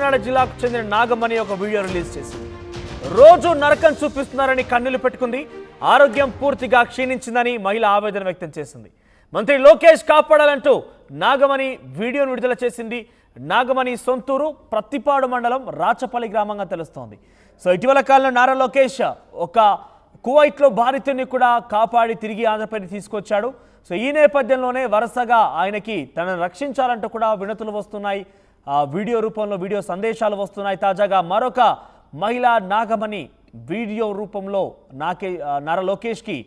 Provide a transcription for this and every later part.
కాకినాడ జిల్లాకు చెందిన నాగమణి ఒక వీడియో రిలీజ్ చేసింది. రోజు నరకం చూపిస్తున్నారని కన్నీళ్లు పెట్టుకుంది. ఆరోగ్యం పూర్తిగా క్షీణించిందని మహిళ ఆవేదన వ్యక్తం చేసింది. మంత్రి లోకేష్ కాపాడాలంటూ నాగమణి వీడియోను విడుదల చేసింది. నాగమణి సొంతూరు ప్రత్తిపాడు మండలం రాచపల్లి గ్రామంగా తెలుస్తోంది. సో ఇటీవల కాలంలో నారా లోకేష్ ఒక కువైట్లో బాధితుడిని కూడా కాపాడి తిరిగి ఆంధ్రప్రదేశ్ తీసుకొచ్చాడు. సో ఈ నేపథ్యంలోనే వరుసగా ఆయనకి తనను రక్షించాలంటూ కూడా వినతులు వస్తున్నాయి. వీడియో రూపంలో వీడియో సందేశాలు వస్తున్నాయి. తాజాగా మరొక మహిళ నాగమణి వీడియో రూపంలో నారా లోకేష్కి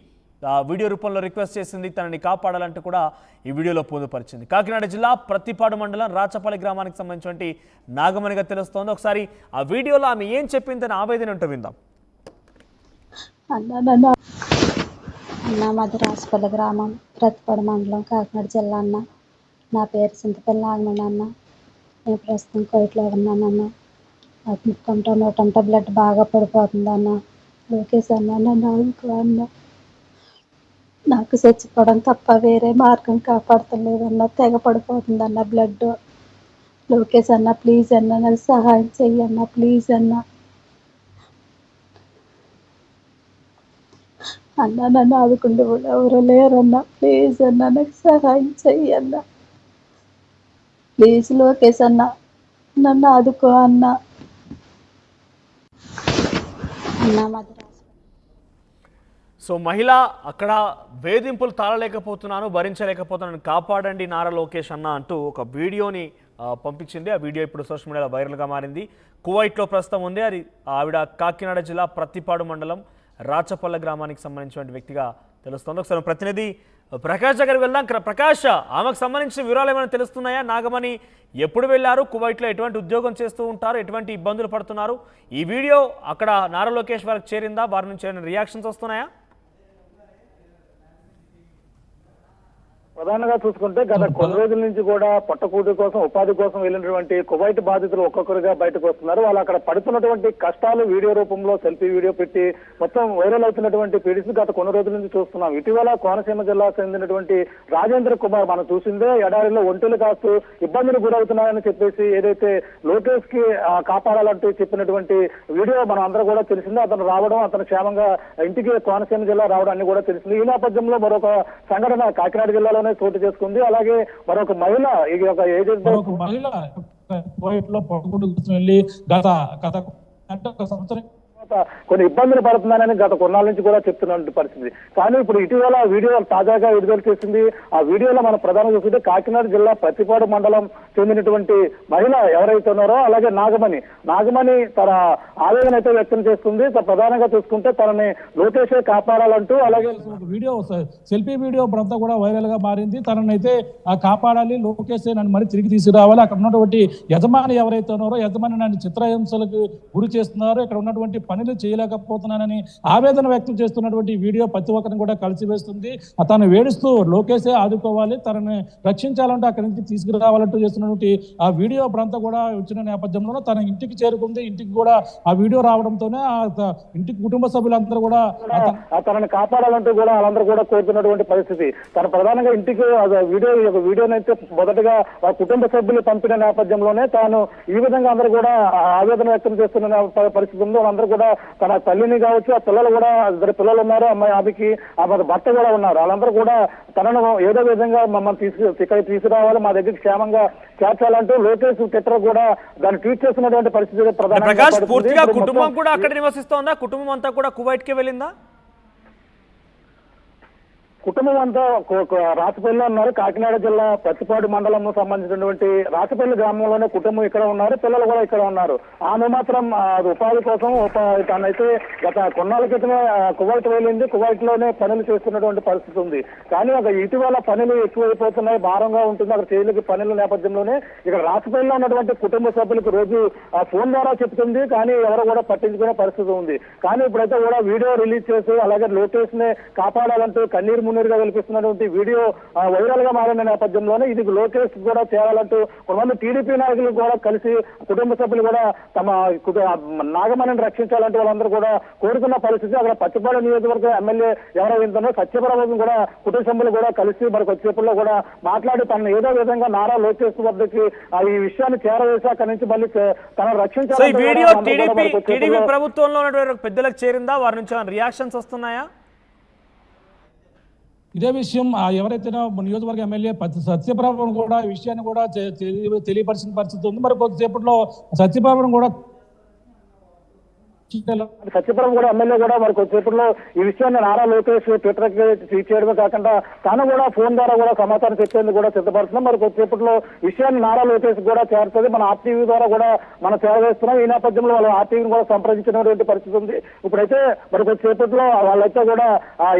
వీడియో రూపంలో రిక్వెస్ట్ చేసింది. తనని కాపాడాలంటూ కూడా ఈ వీడియోలో పొందుపరిచింది. కాకినాడ జిల్లా ప్రత్తిపాడు మండలం రాచపల్లి గ్రామానికి సంబంధించినటువంటి నాగమణిగా తెలుస్తోంది. ఒకసారి ఆ వీడియోలో ఆమె ఏం చెప్పిందని ఆవేదన ఉంటూ విందాం. మాది రాచపల్లి గ్రామం, ప్రతిపాడు మండలం, కాకినాడ జిల్లా అన్న. నా పేరు చింతపల్లి నాగమణి అన్న. నేను ప్రస్తుతం కోయిట్లో ఉన్నానన్న. నాకు ముక్కంట నోటంట బ్లడ్ బాగా పడిపోతుంది అన్న. లోకేష్ అన్న నన్ను అన్న, నాకు చచ్చిపోవడం తప్ప వేరే మార్గం కాపాడతలేదన్న. తెగ పడిపోతుంది అన్న బ్లడ్. లోకేష్ అన్న ప్లీజ్ అన్న, నాకు సహాయం చెయ్యన్న, ప్లీజ్ అన్న. అన్న నన్ను ఆదుకుంటూ కూడా ఎవరు లేరన్న, ప్లీజ్ అన్న నాకు సహాయం చెయ్యన్న. ప్లీజ్ లోకేష్ అన్న నన్ను ఆదుకో అన్న. సో మహిళ అక్కడ వేధింపులు తాళలేకపోతున్నాను, భరించలేకపోతున్నాను, కాపాడండి నారా లోకేష్ అన్న అంటూ ఒక వీడియోని పంపించింది. ఆ వీడియో ఇప్పుడు సోషల్ మీడియాలో వైరల్గా మారింది. కువైట్లో ప్రస్తుతం ఉంది. అది ఆవిడ కాకినాడ జిల్లా ప్రత్తిపాడు మండలం రాచపల్లి గ్రామానికి సంబంధించిన వ్యక్తిగా తెలుస్తుంది. ఒకసారి ప్రతినిధి ప్రకాష్ దగ్గర వెళ్దాం. ప్రకాష్, ఆమెకు సంబంధించిన వివరాలు ఏమైనా తెలుస్తున్నాయా? నాగమణి ఎప్పుడు వెళ్ళారు? కువైట్లో ఎటువంటి ఉద్యోగం చేస్తూ ఉంటారు? ఎటువంటి ఇబ్బందులు పడుతున్నారు? ఈ వీడియో అక్కడ నారా లోకేష్ వారికి చేరిందా? వారి నుంచి ఏమైనా రియాక్షన్స్ వస్తున్నాయా? ప్రధానంగా చూసుకుంటే గత కొన్ని రోజుల నుంచి కూడా పొట్టకూటి కోసం, ఉపాధి కోసం వెళ్ళినటువంటి కువైట్ బాధితులు ఒక్కొక్కరుగా బయటకు వస్తున్నారు. వాళ్ళు అక్కడ పడుతున్నటువంటి కష్టాలు వీడియో రూపంలో సెల్ఫీ వీడియో పెట్టి మొత్తం వైరల్ అవుతున్నటువంటి పీడిసి గత కొన్ని రోజుల నుంచి చూస్తున్నాం. ఇటీవల కోనసీమ జిల్లాకు చెందినటువంటి రాజేంద్ర కుమార్ మనం చూసిందే ఎడారిలో ఒంటెలు కాస్తూ ఇబ్బందులు గురవుతున్నాయని చెప్పేసి ఏదైతే లోకేష్ కి కాపాడాలంటూ చెప్పినటువంటి వీడియో మనం అందరూ కూడా తెలిసిందే. అతను రావడం, అతను క్షేమంగా ఇంటికి కోనసీమ జిల్లా రావడం అన్ని కూడా తెలిసింది. ఈ నేపథ్యంలో మరొక సంఘటన కాకినాడ జిల్లాలోనే చోటు చేసుకుంది. అలాగే మరొక మహిళ గత సంవత్సరం కొన్ని ఇబ్బందులు పడుతున్నానని గత కొన్నాళ్ళ నుంచి కూడా చెప్తున్న పరిస్థితి. కానీ ఇప్పుడు ఇటీవల వీడియో తాజాగా విడుదల చేసింది. ఆ వీడియోలో మనం ప్రధానంగా చూస్తుంటే కాకినాడ జిల్లా ప్రత్తిపాడు మండలం చెందినటువంటి మహిళ ఎవరైతే ఉన్నారో అలాగే నాగమణి తన ఆవేదన అయితే వ్యక్తం చేస్తుంది. ప్రధానంగా చూసుకుంటే తనని లోకేషే కాపాడాలంటూ, అలాగే వీడియో సెల్ఫీ వీడియో అంతా కూడా వైరల్ గా మారింది. తనని అయితే కాపాడాలి, లోకేష్ నన్ను మరి తిరిగి తీసుకురావాలి. అక్కడ ఉన్నటువంటి యజమాని ఎవరైతే ఉన్నారో యజమాని నన్ను చిత్రహింసలకు గురి చేస్తున్నారో, ఇక్కడ ఉన్నటువంటి పనులు చేయలేకపోతున్నానని ఆవేదన వ్యక్తం చేస్తున్నటువంటి వీడియో ప్రతి ఒక్కరిని కూడా కలిసివేస్తుంది. తను వేడుస్తూ లోకేషే ఆదుకోవాలి, తనని రక్షించాలంటే అక్కడి నుంచి తీసుకురావాలంటూ చేస్తున్నటువంటి ఆ వీడియో అంతా కూడా వచ్చిన నేపథ్యంలో తన ఇంటికి చేరుకుంది. ఇంటికి కూడా ఆ వీడియో రావడంతోనే ఇంటికి కుటుంబ సభ్యులందరూ కూడా తనని కాపాడాలంటూ కూడా వాళ్ళందరూ కూడా కోరుతున్నటువంటి పరిస్థితి. తన ప్రధానంగా ఇంటికి వీడియోనైతే మొదటగా ఆ కుటుంబ సభ్యులు పంపిన నేపథ్యంలోనే తాను ఈ విధంగా అందరూ కూడా ఆవేదన వ్యక్తం చేస్తున్న పరిస్థితి ఉంది. వాళ్ళందరూ కూడా తన తల్లిని కావచ్చు, ఆ పిల్లలు కూడా 2 పిల్లలు ఉన్నారు, అమ్మాయి ఆమెకి భర్త కూడా ఉన్నారు. వాళ్ళందరూ కూడా తనను ఏదో విధంగా మమ్మల్ని ఇక్కడ తీసుకురావాలి, మా దగ్గరికి క్షేమంగా చేర్చాలంటూ లోకేష్ ట్విట్టర్ కూడా దాన్ని ట్వీట్ చేస్తున్నటువంటి పరిస్థితి పూర్తిగా కుటుంబం కూడా అక్కడ నివసిస్తోందా? కుటుంబం అంతా కూడా కువైట్ కి వెళ్ళిందా? కుటుంబం అంతా రాచపల్లిలో ఉన్నారు. కాకినాడ జిల్లా ప్రత్తిపాడు మండలం సంబంధించినటువంటి రాచపల్లి గ్రామంలోనే కుటుంబం ఇక్కడ ఉన్నారు, పిల్లలు కూడా ఇక్కడ ఉన్నారు. ఆమె మాత్రం ఉపాధి కోసం తనైతే గత కొన్నాళ్ళ క్రితమే కువైట్ వెళ్ళింది. కువైట్ లోనే పనులు చేస్తున్నటువంటి పరిస్థితి ఉంది. కానీ ఇటీవల పనులు ఎక్కువైపోతున్నాయి, భారంగా ఉంటుంది అక్కడ చేయలేని పనుల నేపథ్యంలోనే ఇక్కడ రాచపల్లిలో ఉన్నటువంటి కుటుంబ సభ్యులకు రోజు ఫోన్ ద్వారా చెప్తుంది. కానీ ఎవరు కూడా పట్టించుకునే పరిస్థితి ఉంది. కానీ ఇప్పుడైతే కూడా వీడియో రిలీజ్ చేసి అలాగే లోకేష్ నే కాపాడాలంటూ కన్నీరు మీదుగా వెలిపిస్తున్నటువంటి వీడియో వైరల్ గా మారిన నేపథ్యంలోనే ఇది లోకేష్ కూడా చేయాలంటూ కొంతమంది టీడీపీ నాయకులు కూడా కలిసి కుటుంబ సభ్యులు కూడా తమ నాగమణిని రక్షించాలంటూ వాళ్ళందరూ కూడా కోరుకున్న పరిస్థితి. అక్కడ పచ్చిపాడు నియోజకవర్గ ఎమ్మెల్యే ఎవరైందో సత్యప్రభు కూడా కుటుంబ సభ్యులు కూడా కలిసి మరి వచ్చేపుల్లో కూడా మాట్లాడి తనను ఏదో విధంగా నారా లోకేష్ వద్దకి ఈ విషయాన్ని చేరవేసి అక్కడి నుంచి మళ్ళీ తనను టీడీపీ ప్రభుత్వంలో ఉన్నటువంటి పెద్దలకు చేరిందా? వారి నుంచి రియాక్షన్స్ వస్తున్నాయా? ఇదే విషయం ఎవరైతే నియోజకవర్గ ఎమ్మెల్యే సత్యప్రభను కూడా ఈ విషయాన్ని కూడా తెలియపరిచిన పరిస్థితి ఉంది. మరి కొద్దిసేపట్లో సత్యప్రభను కూడా సత్యపురం కూడా ఎమ్మెల్యే కూడా మరి కొద్దిసేపట్లో ఈ విషయాన్ని నారా లోకేష్ ట్విట్టర్ ట్వీట్ చేయడమే కాకుండా తాను కూడా ఫోన్ ద్వారా కూడా సమాచారం చెప్పేందుకు కూడా సిద్ధపడుతున్నాం. మరి కొద్దిసేపట్లో విషయాన్ని నారా లోకేష్ కూడా చేరుతుంది. మన ఆర్టీవీ ద్వారా కూడా మనం చేరవేస్తున్నాం. ఈ నేపథ్యంలో వాళ్ళు ఆర్టీవీని కూడా సంప్రదించినటువంటి పరిస్థితి ఉంది. ఇప్పుడైతే మరి కొద్దిసేపట్లో వాళ్ళైతే కూడా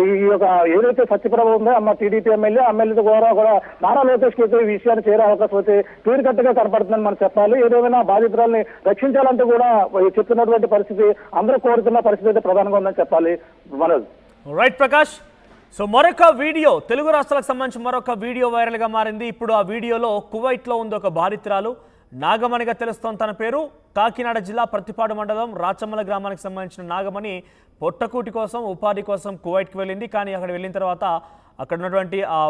ఈ యొక్క ఏదైతే సత్యప్రభ ఉందో అమ్మ టీడీపీ ఎమ్మెల్యే ద్వారా కూడా నారా లోకేష్ కి ఈ విషయాన్ని చేరే అవకాశం అయితే క్లియర్ కట్ గా కనపడుతుందని మనం చెప్పాలి. ఏదేమైనా బాధితురాల్ని రక్షించాలంటూ కూడా చెప్తున్నటువంటి పరిస్థితి అందరూ కోరుతున్న పరిస్థితి అయితే ప్రధానంగా ఉందని చెప్పాలి. మనోజ్. రైట్ ప్రకాష్. సో మరొక వీడియో తెలుగు రాష్ట్రాలకు సంబంధించి మరొక వీడియో వైరల్ గా మారింది. ఇప్పుడు ఆ వీడియోలో కువైట్ లో ఉంది ఒక బాధితురాలు, నాగమణిగా తెలుస్తోంది తన పేరు. కాకినాడ జిల్లా ప్రతిపాడు మండలం రాచమ్మల గ్రామానికి సంబంధించిన నాగమణి పొట్టకూటి కోసం ఉపాధి కోసం కువైట్కి వెళ్ళింది. కానీ అక్కడ వెళ్ళిన తర్వాత అక్కడ ఉన్నటువంటి ఆ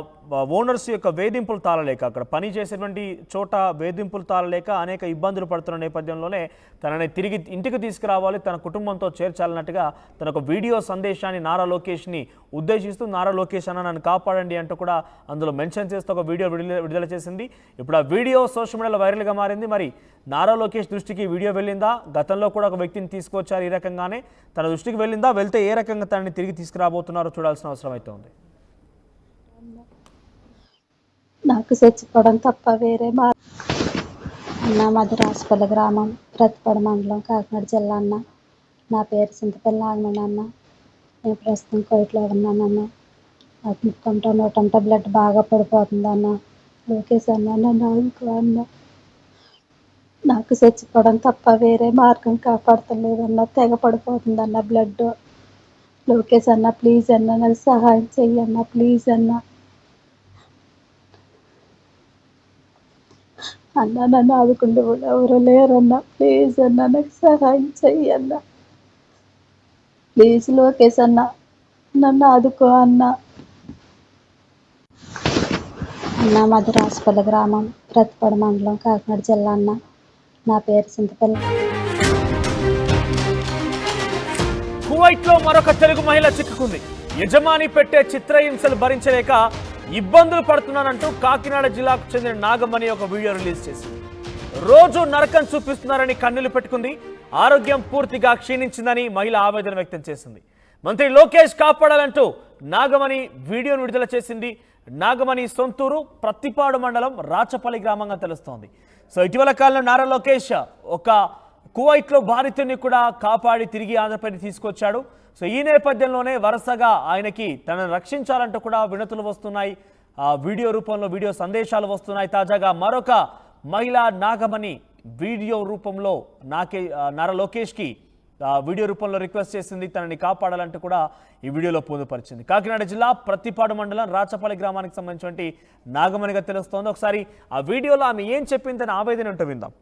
ఓనర్స్ యొక్క వేధింపులు తాళలేక, అక్కడ పని చేసేటువంటి చోట వేధింపులు తాళలేక అనేక ఇబ్బందులు పడుతున్న నేపథ్యంలోనే తనని తిరిగి ఇంటికి తీసుకురావాలి, తన కుటుంబంతో చేర్చాలన్నట్టుగా తన ఒక వీడియో సందేశాన్ని నారా లోకేష్ని ఉద్దేశిస్తూ నారా లోకేష్ అన్న నన్ను కాపాడండి అంటూ కూడా అందులో మెన్షన్ చేస్తూ ఒక వీడియో విడుదల చేసింది. ఇప్పుడు ఆ వీడియో సోషల్ మీడియాలో వైరల్గా మారింది. మరి నారా లోకేష్ దృష్టికి వీడియో వెళ్ళిందా? గతంలో కూడా ఒక వ్యక్తిని తీసుకొచ్చారు ఈ రకంగానే, తన దృష్టికి వెళ్ళిందా? వెళ్తే ఏ రకంగా తనని తిరిగి తీసుకురాబోతున్నారో చూడాల్సిన అవసరం అయితే ఉంది. నాకు చచ్చిపోవడం తప్ప వేరే అన్న మాది రాజపల్లి గ్రామం, ప్రతిపాడు మండలం, కాకినాడ జిల్లా అన్న. నా పేరు చింతపల్లి నాగమణి అన్న. నేను ప్రస్తుతం కోయిట్లో ఉన్నానన్న. నాకు ముక్కంట నోటంట బ్లడ్ బాగా పడిపోతుంది అన్న. లోకేష్ అన్న నన్ను ఆదుకో అన్న. నాకు చచ్చిపోవడం తప్ప వేరే మార్గం కాపాడతలేదన్న. తెగ పడిపోతుంది అన్న బ్లడ్. లోకేష్ అన్న ప్లీజ్ అన్న నాకు సహాయం చెయ్యన్న, ప్లీజ్ అన్న. అన్న నన్ను ఆదుకుంటూ కూడా ఎవరు లేరన్న. ప్లీజ్ అన్న నాకు సహాయం చెయ్యన్న. ప్లీజ్ లోకేష్ అన్న నన్ను ఆదుకో అన్న. అన్న మాది రాజపల్లి గ్రామం, ప్రతిపాడు మండలం, కాకినాడ జిల్లా అన్న. నా పేరు చింతపల్లి. కువైట్లో మరొక తెలుగు మహిళ చిక్కుకుంది. యజమాని పెట్టే చిత్రహింసలు భరించలేక ఇబ్బందులు పడుతున్నానంటూ కాకినాడ జిల్లాకు చెందిన నాగమణి ఒక వీడియో రిలీజ్ చేసింది. రోజు నరకం చూపిస్తున్నారని కన్నీళ్లు పెట్టుకుంది. ఆరోగ్యం పూర్తిగా క్షీణించిందని మహిళ ఆవేదన వ్యక్తం చేసింది. మంత్రి లోకేష్ కాపాడాలంటూ నాగమణి వీడియోను విడుదల చేసింది. నాగమణి సొంతూరు ప్రతిపాడు మండలం రాచపల్లి గ్రామంగా తెలుస్తోంది. సో ఇటీవల కాలంలో నారా లోకేష్ ఒక కువైట్లో బాధితుడిని కూడా కాపాడి తిరిగి ఆంధ్రప్రదేశ్ తీసుకొచ్చాడు. సో ఈ నేపథ్యంలోనే వరుసగా ఆయనకి తనను రక్షించాలంటూ కూడా వినతులు వస్తున్నాయి, వీడియో రూపంలో వీడియో సందేశాలు వస్తున్నాయి. తాజాగా మరొక మహిళ నాగమణి వీడియో రూపంలో నారా లోకేష్కి వీడియో రూపంలో రిక్వెస్ట్ చేసింది, తనని కాపాడాలంటూ కూడా ఈ వీడియోలో పొందుపరిచింది. కాకినాడ జిల్లా ప్రతిపాడు మండలం రాచపల్లి గ్రామానికి సంబంధించినటువంటి నాగమణిగా తెలుస్తోంది. ఒకసారి ఆ వీడియోలో ఆమె ఏం చెప్పిందని ఆవేదన ఉంటూ విందాం.